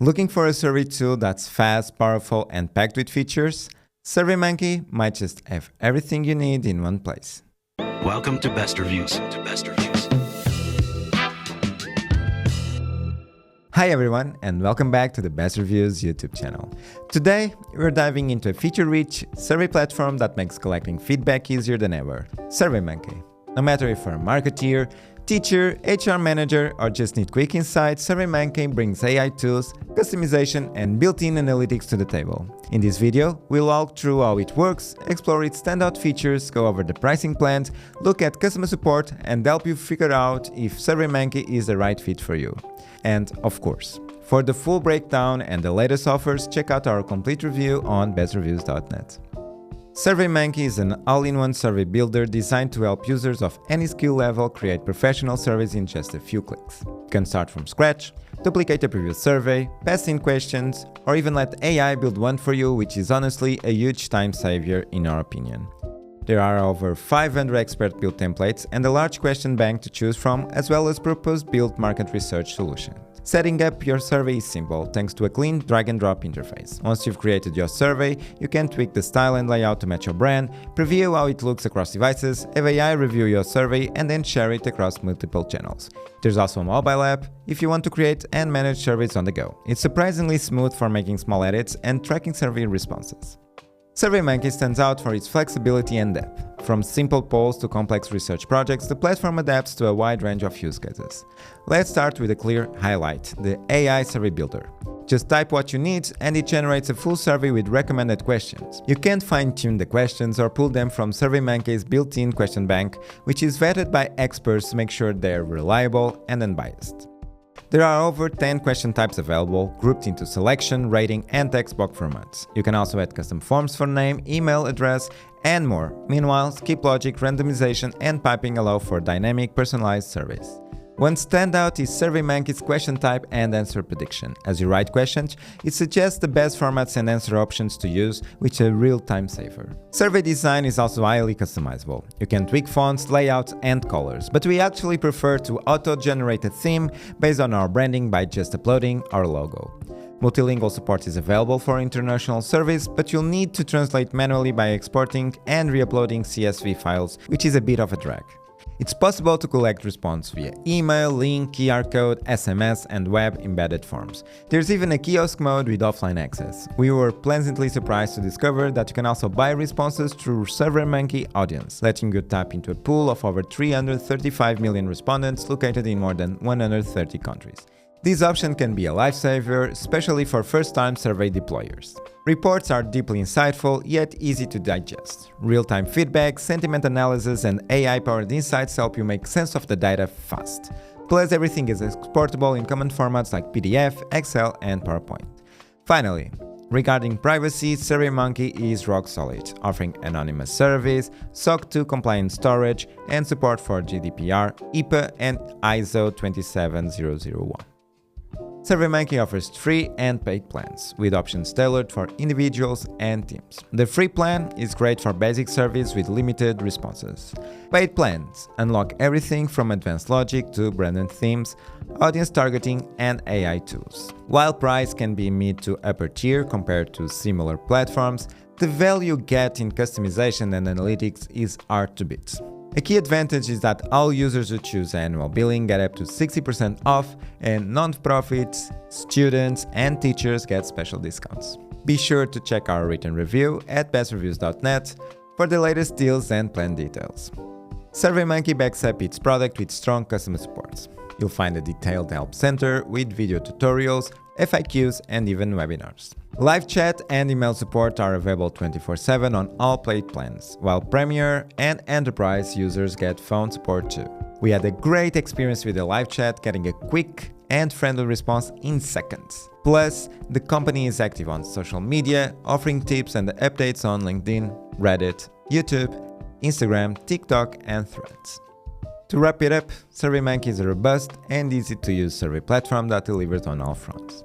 Looking for a survey tool that's fast, powerful, and packed with features? SurveyMonkey might just have everything you need in one place. Welcome to Best Reviews. Hi everyone, and welcome back to the Best Reviews YouTube channel. Today, we're diving into a feature-rich survey platform that makes collecting feedback easier than ever, SurveyMonkey. No matter if you're a marketeer, teacher, HR manager, or just need quick insights, SurveyMonkey brings AI tools, customization, and built-in analytics to the table. In this video, we'll walk through how it works, explore its standout features, go over the pricing plans, look at customer support, and help you figure out if SurveyMonkey is the right fit for you. And of course, for the full breakdown and the latest offers, check out our complete review on bestreviews.net. SurveyMonkey is an all-in-one survey builder designed to help users of any skill level create professional surveys in just a few clicks. You can start from scratch, duplicate a previous survey, pass in questions, or even let AI build one for you, which is honestly a huge time saver in our opinion. There are over 500 expert-built templates and a large question bank to choose from, as well as purpose-built market research solutions. Setting up your survey is simple thanks to a clean drag-and-drop interface. Once you've created your survey, you can tweak the style and layout to match your brand, preview how it looks across devices, have AI review your survey, and then share it across multiple channels. There's also a mobile app if you want to create and manage surveys on the go. It's surprisingly smooth for making small edits and tracking survey responses. SurveyMonkey stands out for its flexibility and depth. From simple polls to complex research projects, the platform adapts to a wide range of use cases. Let's start with a clear highlight, the AI Survey Builder. Just type what you need and it generates a full survey with recommended questions. You can fine-tune the questions or pull them from SurveyMonkey's built-in question bank, which is vetted by experts to make sure they're reliable and unbiased. There are over 10 question types available, grouped into selection, rating, and text box formats. You can also add custom forms for name, email address, and more. Meanwhile, skip logic, randomization, and piping allow for dynamic, personalized surveys. One standout is SurveyMonkey's question type and answer prediction. As you write questions, it suggests the best formats and answer options to use, which is a real time saver. Survey design is also highly customizable. You can tweak fonts, layouts, and colors, but we actually prefer to auto-generate a theme based on our branding by just uploading our logo. Multilingual support is available for international surveys, but you'll need to translate manually by exporting and re-uploading CSV files, which is a bit of a drag. It's possible to collect response via email, link, QR code, SMS, and web embedded forms. There's even a kiosk mode with offline access. We were pleasantly surprised to discover that you can also buy responses through SurveyMonkey Audience, letting you tap into a pool of over 335 million respondents located in more than 130 countries. This option can be a lifesaver, especially for first-time survey deployers. Reports are deeply insightful, yet easy to digest. Real-time feedback, sentiment analysis, and AI-powered insights help you make sense of the data fast. Plus, everything is exportable in common formats like PDF, Excel, and PowerPoint. Finally, regarding privacy, SurveyMonkey is rock solid, offering anonymous surveys, SOC 2 compliant storage, and support for GDPR, HIPAA, and ISO 27001. SurveyMonkey offers free and paid plans, with options tailored for individuals and teams. The free plan is great for basic surveys with limited responses. Paid plans unlock everything from advanced logic to branded themes, audience targeting, and AI tools. While price can be mid to upper tier compared to similar platforms, the value you get in customization and analytics is hard to beat. A key advantage is that all users who choose annual billing get up to 60% off, and non-profits, students, and teachers get special discounts. Be sure to check our written review at bestreviews.net for the latest deals and plan details. SurveyMonkey backs up its product with strong customer support. You'll find a detailed help center with video tutorials, FAQs, and even webinars. Live chat and email support are available 24/7 on all paid plans, while Premier and Enterprise users get phone support too. We had a great experience with the live chat, getting a quick and friendly response in seconds. Plus, the company is active on social media, offering tips and updates on LinkedIn, Reddit, YouTube, Instagram, TikTok, and Threads. To wrap it up, SurveyMonkey is a robust and easy-to-use survey platform that delivers on all fronts.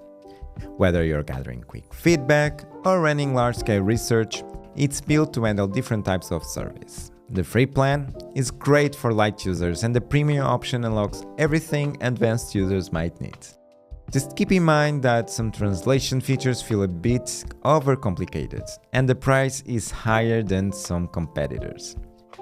Whether you're gathering quick feedback or running large-scale research, it's built to handle different types of surveys. The free plan is great for light users, and the premium option unlocks everything advanced users might need. Just keep in mind that some translation features feel a bit overcomplicated, and the price is higher than some competitors.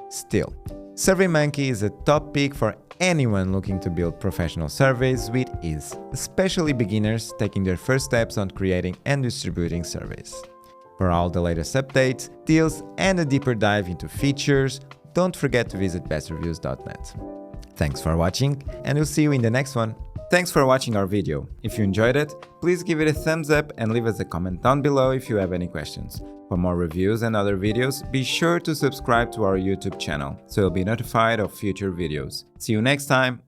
Still, SurveyMonkey is a top pick for anyone looking to build professional surveys with ease, especially beginners taking their first steps on creating and distributing surveys. For all the latest updates, deals, and a deeper dive into features, don't forget to visit bestreviews.net. Thanks for watching, and we'll see you in the next one. Thanks for watching our video. If you enjoyed it, please give it a thumbs up and leave us a comment down below if you have any questions. For more reviews and other videos, be sure to subscribe to our YouTube channel so you'll be notified of future videos. See you next time!